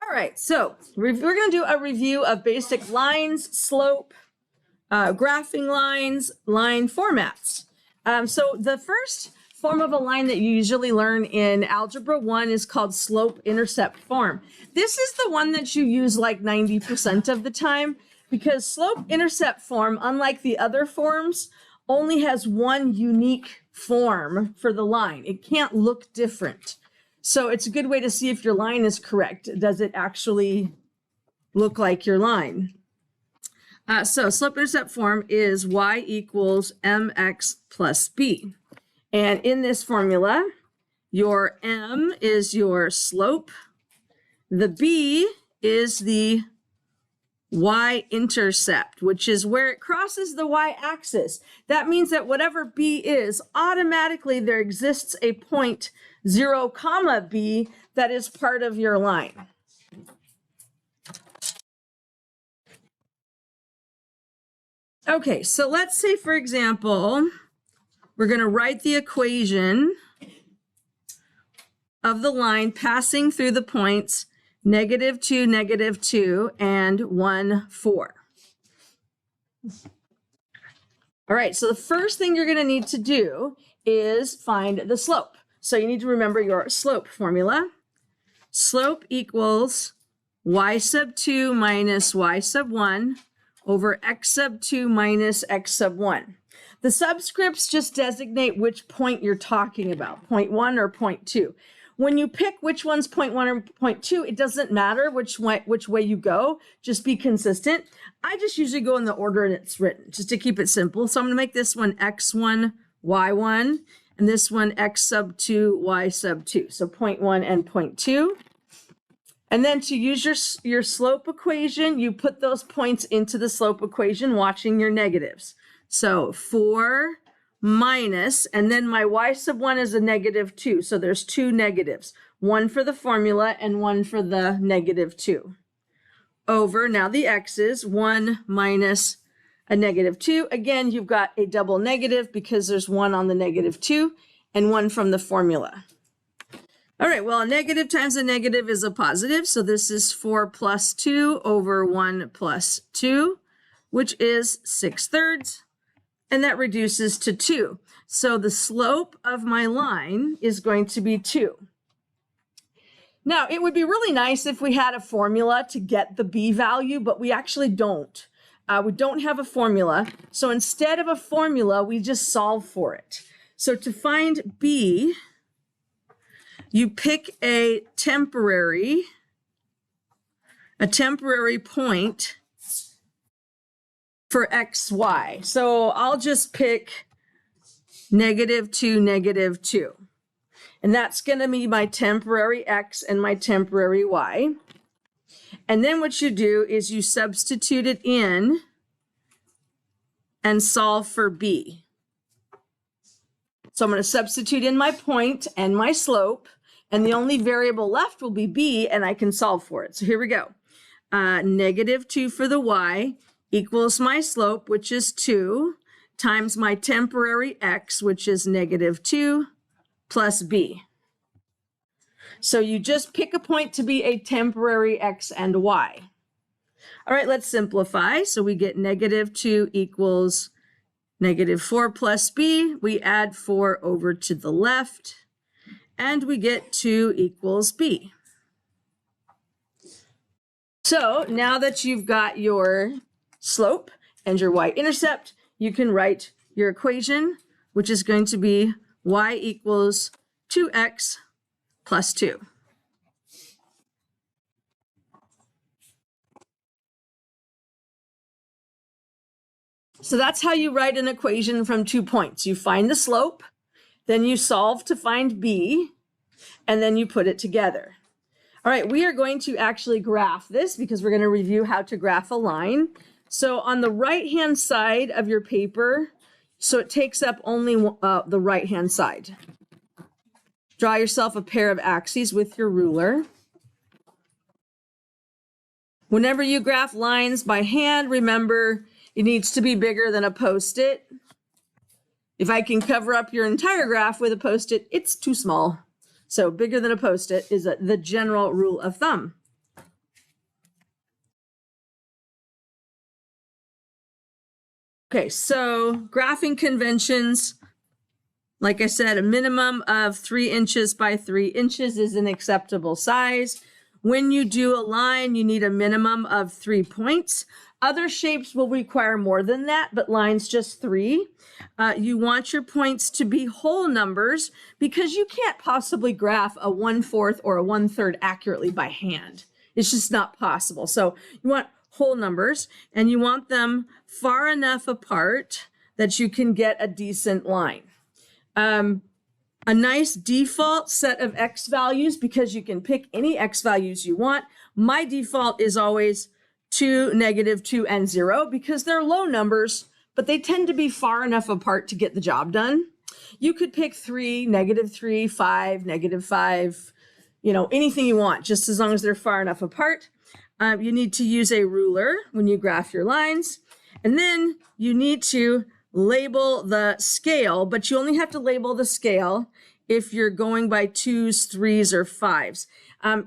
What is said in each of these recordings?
All right, so we're going to do a review of basic lines, slope, graphing lines, line formats. So the first form of a line that you usually learn in Algebra 1 is called slope-intercept form. This is the one that you use like 90% of the time because slope-intercept form, unlike the other forms, only has one unique form for the line. It can't look different. So it's a good way to see if your line is correct. Does it actually look like your line? So slope-intercept form is y equals mx plus b. And in this formula, your m is your slope. The b is the y-intercept, which is where it crosses the y-axis. That means that whatever b is, automatically there exists a point 0, b that is part of your line. Okay, so let's say, for example, we're going to write the equation of the line passing through the points -2, -2, and 1, 4. All right, so the first thing you're going to need to do is find the slope. So you need to remember your slope formula. Slope equals y sub 2 minus y sub 1 over x sub 2 minus x sub 1. The subscripts just designate which point you're talking about, point 1 or point 2. When you pick which one's point 1 or point 2, it doesn't matter which way you go, just be consistent. I just usually go in the order it's written, just to keep it simple. So I'm going to make this one x1, y1, and this one x sub 2, y sub 2. So point 1 and point 2. And then to use your slope equation, you put those points into the slope equation, watching your negatives. So 4 minus, and then my y sub 1 is a -2. So there's two negatives, one for the formula and one for the -2. Over, now the x's, 1 minus a -2. Again, you've got a double negative because there's one on the -2 and one from the formula. All right, well, a negative times a negative is a positive. So this is 4 plus 2 over 1 plus 2, which is 6/3. And that reduces to 2. So the slope of my line is going to be 2. Now, it would be really nice if we had a formula to get the b value, but we actually don't. We don't have a formula. So instead of a formula, we just solve for it. So to find b, you pick a temporary point for xy. So I'll just pick -2, -2. And that's going to be my temporary x and my temporary y. And then what you do is you substitute it in and solve for b. So I'm going to substitute in my point and my slope, and the only variable left will be b, and I can solve for it. So here we go. -2 for the y equals my slope, which is 2, times my temporary x, which is -2, plus b. So you just pick a point to be a temporary x and y. All right, let's simplify. So we get -2 equals -4 plus b. We add 4 over to the left, and we get 2 equals b. So now that you've got your slope and your y-intercept, you can write your equation, which is going to be y equals 2x plus 2. So that's how you write an equation from 2 points. You find the slope, then you solve to find b, and then you put it together. All right, we are going to actually graph this because we're going to review how to graph a line. So on the right-hand side of your paper, so it takes up only the right-hand side. Draw yourself a pair of axes with your ruler. Whenever you graph lines by hand, remember it needs to be bigger than a Post-it. If I can cover up your entire graph with a Post-it, it's too small. So bigger than a Post-it is the general rule of thumb. Okay, so graphing conventions, like I said, a minimum of 3 inches by 3 inches is an acceptable size. When you do a line, you need a minimum of 3 points. Other shapes will require more than that, but lines just 3. You want your points to be whole numbers because you can't possibly graph a 1/4 or a 1/3 accurately by hand. It's just not possible. So you want whole numbers, and you want them far enough apart that you can get a decent line. A nice default set of X values, because you can pick any X values you want. My default is always 2, -2, and 0 because they're low numbers, but they tend to be far enough apart to get the job done. You could pick 3, -3, 5, -5, anything you want, just as long as they're far enough apart. You need to use a ruler when you graph your lines, and then you need to label the scale, but you only have to label the scale if you're going by 2s, 3s, or 5s.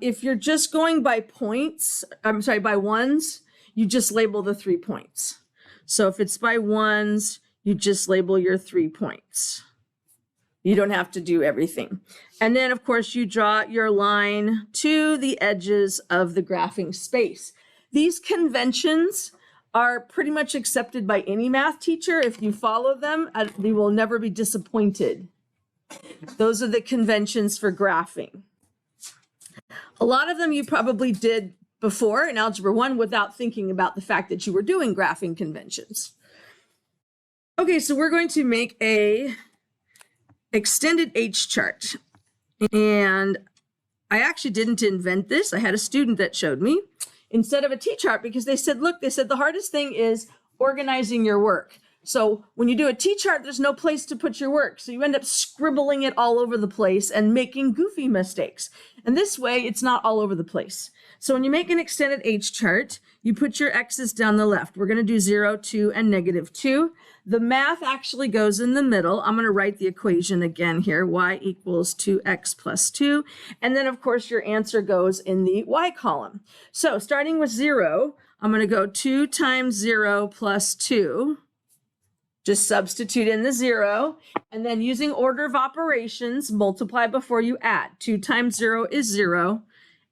If you're just going by by ones, you just label the 3 points. So if it's by ones, you just label your 3 points. You don't have to do everything. And then, of course, you draw your line to the edges of the graphing space. These conventions are pretty much accepted by any math teacher. If you follow them, you will never be disappointed. Those are the conventions for graphing. A lot of them you probably did before in Algebra 1 without thinking about the fact that you were doing graphing conventions. Okay, so we're going to make a extended H chart. And I actually didn't invent this. I had a student that showed me instead of a T-chart, because they said, look, the hardest thing is organizing your work. So when you do a T-chart, there's no place to put your work. So you end up scribbling it all over the place and making goofy mistakes. And this way, it's not all over the place. So when you make an extended H chart, you put your X's down the left. We're going to do 0, 2, and -2. The math actually goes in the middle. I'm going to write the equation again here. Y equals 2x plus 2. And then, of course, your answer goes in the Y column. So starting with 0, I'm going to go 2 times 0 plus 2. Just substitute in the 0. And then using order of operations, multiply before you add. 2 times 0 is 0.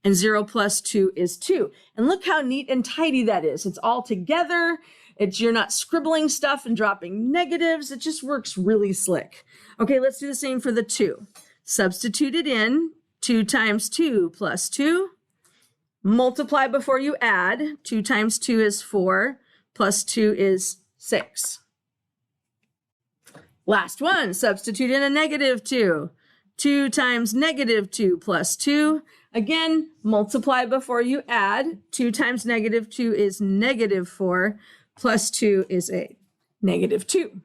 And 0 plus 2 is 2. And look how neat and tidy that is. It's all together. You're not scribbling stuff and dropping negatives. It just works really slick. Okay, let's do the same for the 2. Substitute it in. 2 times 2 plus 2. Multiply before you add. 2 times 2 is 4. Plus 2 is 6. Last one, substitute in a -2. 2 times -2 plus 2. Again, multiply before you add. 2 times -2 is -4. Plus 2 is a -2.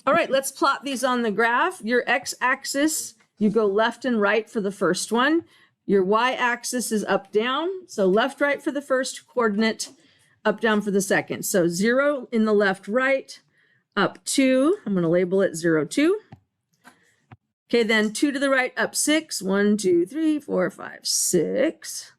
All right, let's plot these on the graph. Your x-axis, you go left and right for the first one. Your y-axis is up, down. So left, right for the first coordinate, up, down for the second. So 0 in the left, right, up 2. I'm going to label it 0, 2. Okay, then 2 to the right, up 6. 1, 2, 3, 4, 5, 6.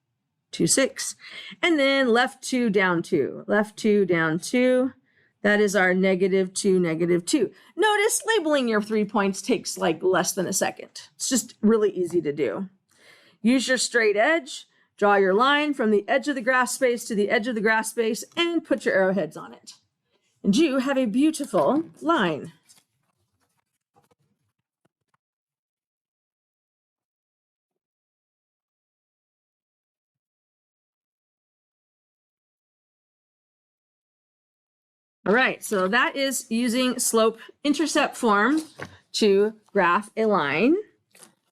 2, 6. And then left 2, down 2. Left 2, down 2. That is our -2, -2. Notice labeling your 3 points takes like less than a second. It's just really easy to do. Use your straight edge. Draw your line from the edge of the graph space to the edge of the graph space and put your arrowheads on it. And you have a beautiful line. All right, so that is using slope intercept form to graph a line.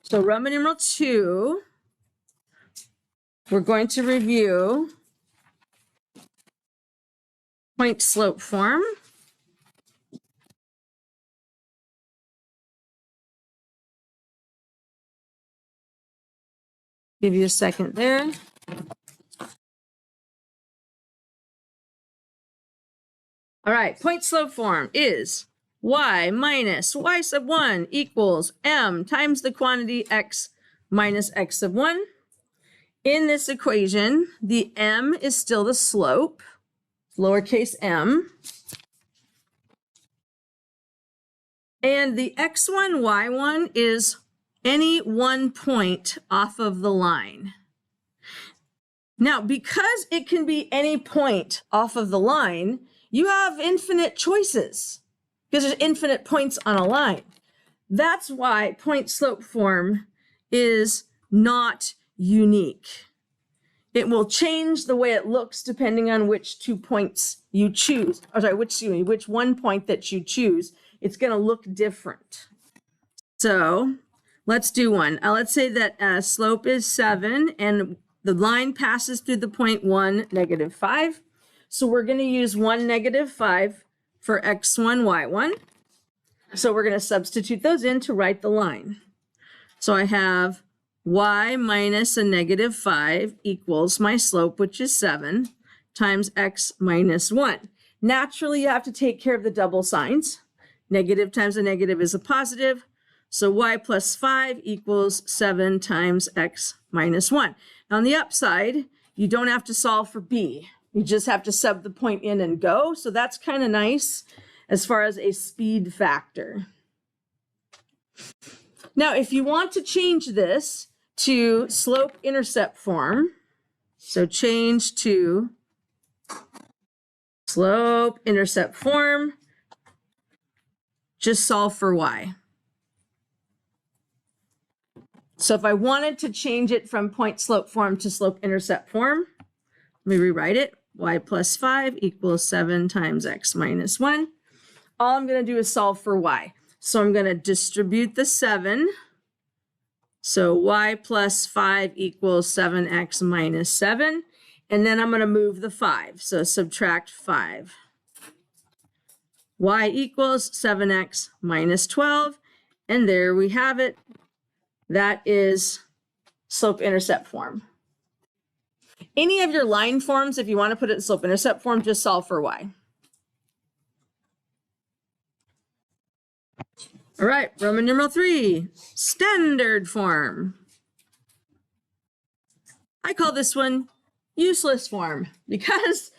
So Roman numeral 2, we're going to review point slope form. Give you a second there. All right, point slope form is y minus y sub 1 equals m times the quantity x minus x sub 1. In this equation, the m is still the slope. lowercase m. And the x1, y1 is any one point off of the line. Now, because it can be any point off of the line, you have infinite choices because there's infinite points on a line. That's why point slope form is not unique. It will change the way it looks depending on which 2 points you choose. Or sorry, which 1 point that you choose. It's going to look different. So let's do one. Let's say that slope is 7 and the line passes through the point 1, -5. So we're going to use 1, -5 for x1, y1. So we're going to substitute those in to write the line. So I have y minus a -5 equals my slope, which is 7, times x minus 1. Naturally, you have to take care of the double signs. Negative times a negative is a positive. So y plus 5 equals 7 times x minus 1. On the upside, you don't have to solve for b. You just have to sub the point in and go. So that's kind of nice as far as a speed factor. Now, if you want to change this to slope-intercept form, so change to slope-intercept form, just solve for y. So if I wanted to change it from point slope form to slope intercept form, let me rewrite it. Y plus 5 equals 7 times x minus 1. All I'm going to do is solve for y. So I'm going to distribute the 7. So y plus 5 equals 7x minus 7. And then I'm going to move the 5. So subtract 5. Y equals 7x minus 12. And there we have it. That is slope-intercept form. Any of your line forms, if you want to put it in slope-intercept form, just solve for y. All right, Roman numeral 3, standard form. I call this one useless form because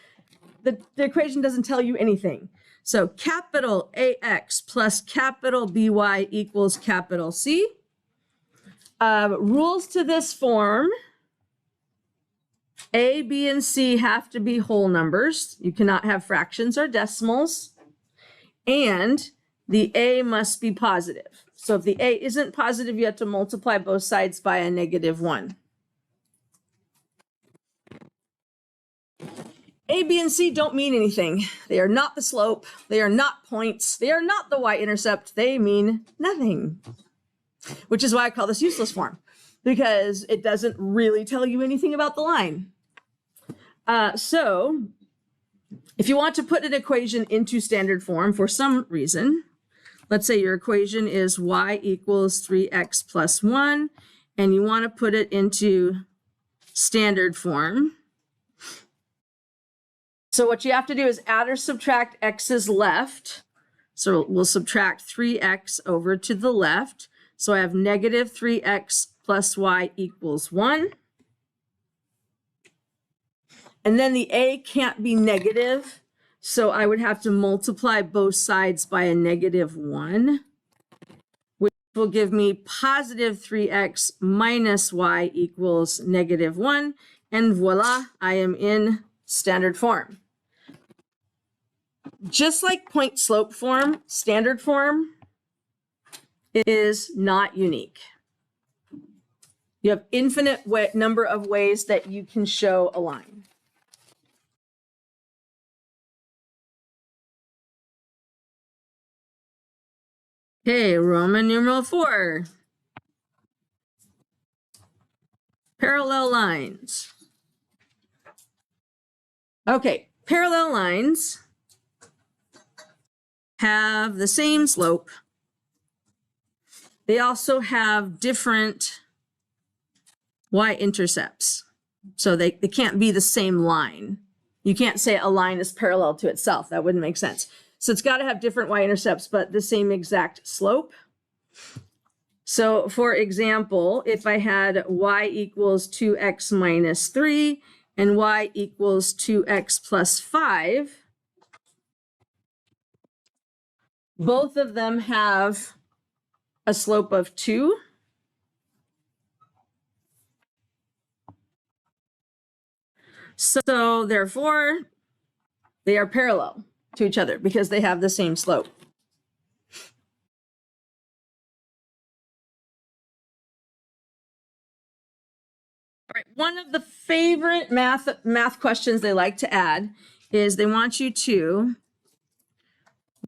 the equation doesn't tell you anything. So capital AX plus capital BY equals capital C. Rules to this form: A, B, and C have to be whole numbers. You cannot have fractions or decimals. And the A must be positive. So if the A isn't positive, you have to multiply both sides by a -1. A, B, and C don't mean anything. They are not the slope. They are not points. They are not the y-intercept. They mean nothing. Which is why I call this useless form, because it doesn't really tell you anything about the line. So if you want to put an equation into standard form for some reason, let's say your equation is y equals 3x plus 1, and you want to put it into standard form. So what you have to do is add or subtract x's left. So we'll subtract 3x over to the left. So I have negative 3x plus y equals 1. And then the a can't be negative, so I would have to multiply both sides by a -1, which will give me positive 3x minus y equals -1. And voila, I am in standard form. Just like point slope form, standard form is not unique. You have infinite number of ways that you can show a line. Okay, Roman numeral 4. Parallel lines. Okay, parallel lines have the same slope. They also have different y-intercepts. So they can't be the same line. You can't say a line is parallel to itself. That wouldn't make sense. So it's got to have different y-intercepts, but the same exact slope. So for example, if I had y equals 2x minus 3, and y equals 2x plus 5, both of them have a slope of 2. So therefore, they are parallel to each other because they have the same slope. All right, one of the favorite math questions they like to add is they want you to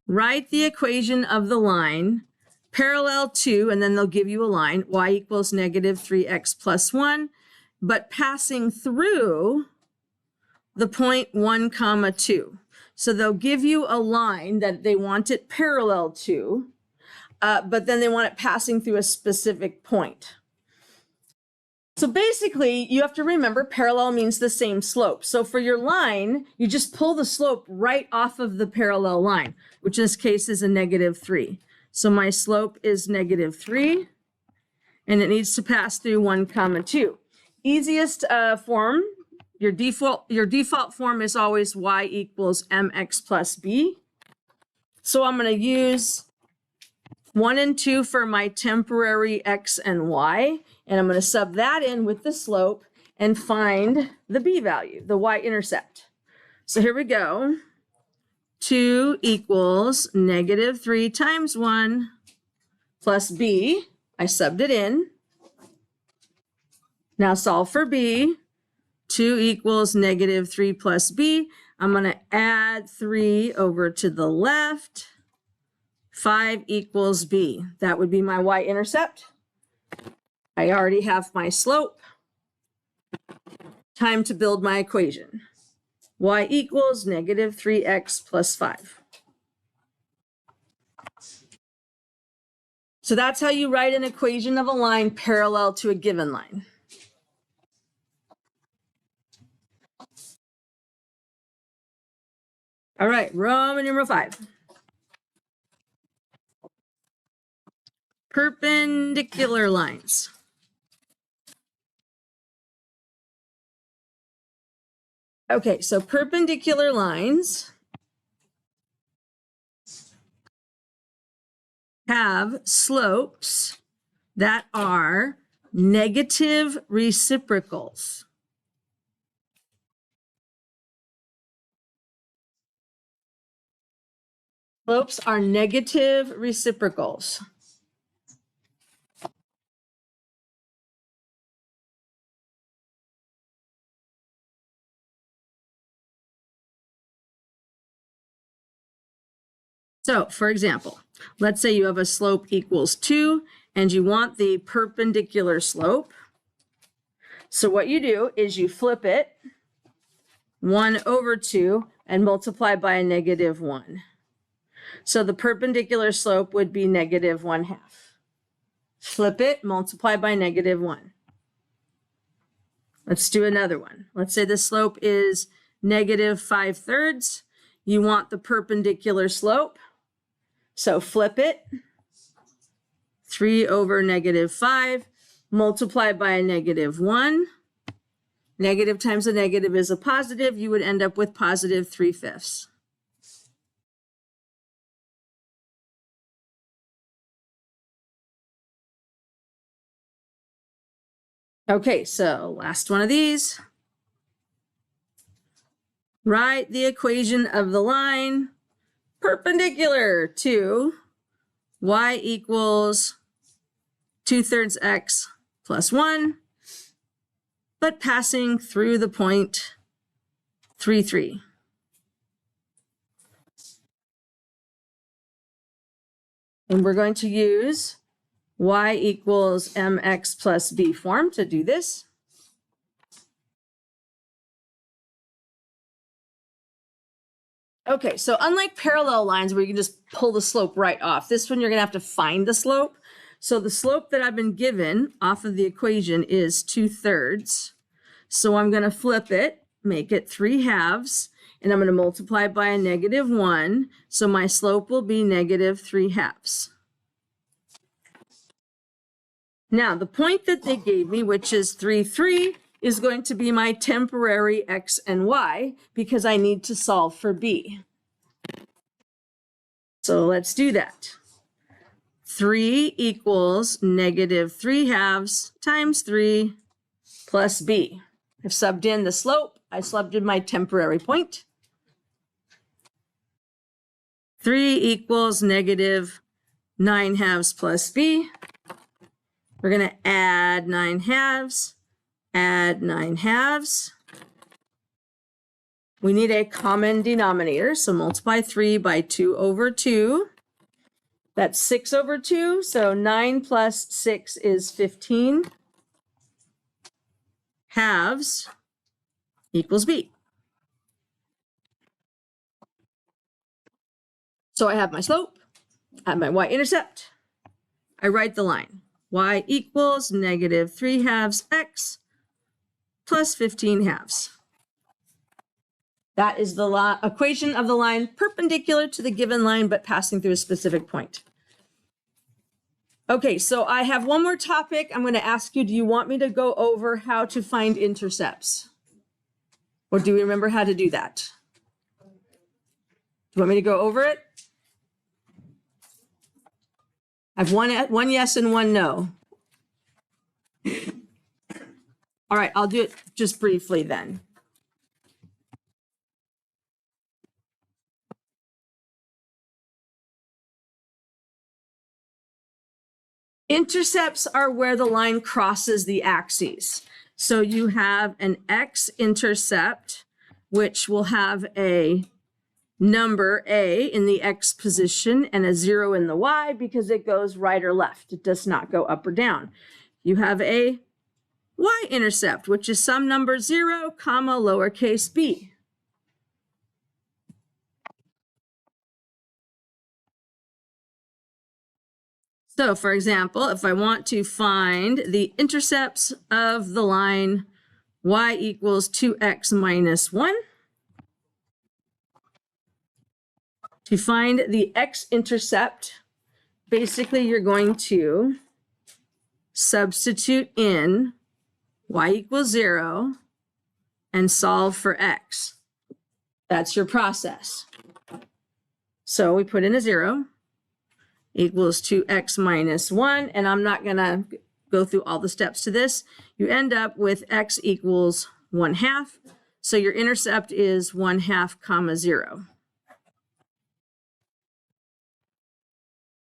write the equation of the line parallel to, and then they'll give you a line, y equals negative 3x plus 1, but passing through the point 1 comma 2. So they'll give you a line that they want it parallel to, but then they want it passing through a specific point. So basically, you have to remember parallel means the same slope. So for your line, you just pull the slope right off of the parallel line, which in this case is a negative 3. So my slope is negative 3, and it needs to pass through 1 comma 2. Easiest form, your default form is always y equals mx plus b. So I'm going to use 1 and 2 for my temporary x and y, and I'm going to sub that in with the slope and find the b value, the y-intercept. So here we go. 2 equals negative 3 times 1 plus b. I subbed it in. Now solve for b. 2 equals negative 3 plus b. I'm going to add 3 over to the left. 5 equals b. That would be my y-intercept. I already have my slope. Time to build my equation. Y equals negative 3x plus 5. So that's how you write an equation of a line parallel to a given line. All right, Roman numeral 5. Perpendicular lines. Okay, so perpendicular lines have slopes that are negative reciprocals. Slopes are negative reciprocals. So, for example, let's say you have a slope equals 2 and you want the perpendicular slope. So what you do is you flip it 1 over 2 and multiply by a negative 1. So the perpendicular slope would be negative 1/2. Flip it, multiply by negative 1. Let's do another one. Let's say the slope is negative 5/3. You want the perpendicular slope. So flip it, 3 over negative 5, multiply by a negative 1. Negative times a negative is a positive. You would end up with positive 3/5. Okay, so last one of these. Write the equation of the line perpendicular to y equals 2/3 x plus 1, but passing through the point 3, 3. And we're going to use y equals mx plus b form to do this. Okay, so unlike parallel lines where you can just pull the slope right off, this one you're going to have to find the slope. So the slope that I've been given off of the equation is 2/3. So I'm going to flip it, make it 3/2, and I'm going to multiply by a negative 1. So my slope will be negative 3/2. Now, the point that they gave me, which is 3, 3, is going to be my temporary x and y because I need to solve for b. So let's do that. 3 equals -3/2 times 3 plus b. I've subbed in the slope. I subbed in my temporary point. 3 equals -9/2 plus b. We're going to add 9/2, add 9/2. We need a common denominator, so multiply 3 by 2 over 2. That's 6 over 2, so 9 plus 6 is 15. Halves equals b. So I have my slope, I have my y-intercept. I write the line. Y equals -3/2 x plus 15/2. That is the equation of the line perpendicular to the given line, but passing through a specific point. Okay, so I have one more topic. I'm going to ask you, do you want me to go over how to find intercepts? Or do you remember how to do that? Do you want me to go over it? I have one yes and one no. All right, I'll do it just briefly then. Intercepts are where the line crosses the axes. So you have an X intercept, which will have a number A in the X position and a 0 in the Y because it goes right or left. It does not go up or down. You have a Y-intercept, which is some number 0, comma, lowercase b. So for example, if I want to find the intercepts of the line y equals 2x minus 1, to find the x-intercept, basically you're going to substitute in y equals 0 and solve for x. That's your process. So we put in a 0 equals 2x minus 1, and I'm not going to go through all the steps to this. You end up with x equals 1/2. So your intercept is 1/2 comma 0.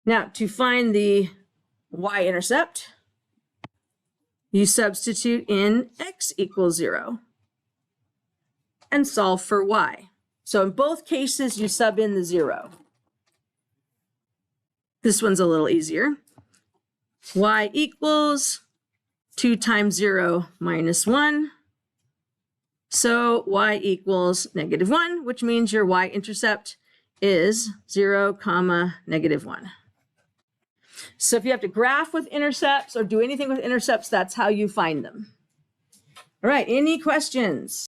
Now, to find the y-intercept, you substitute in x equals 0 and solve for y. So in both cases, you sub in the 0. This one's a little easier. Y equals 2 times 0 minus 1. So y equals -1, which means your y-intercept is 0, comma, -1. So if you have to graph with intercepts or do anything with intercepts, that's how you find them. All right, any questions?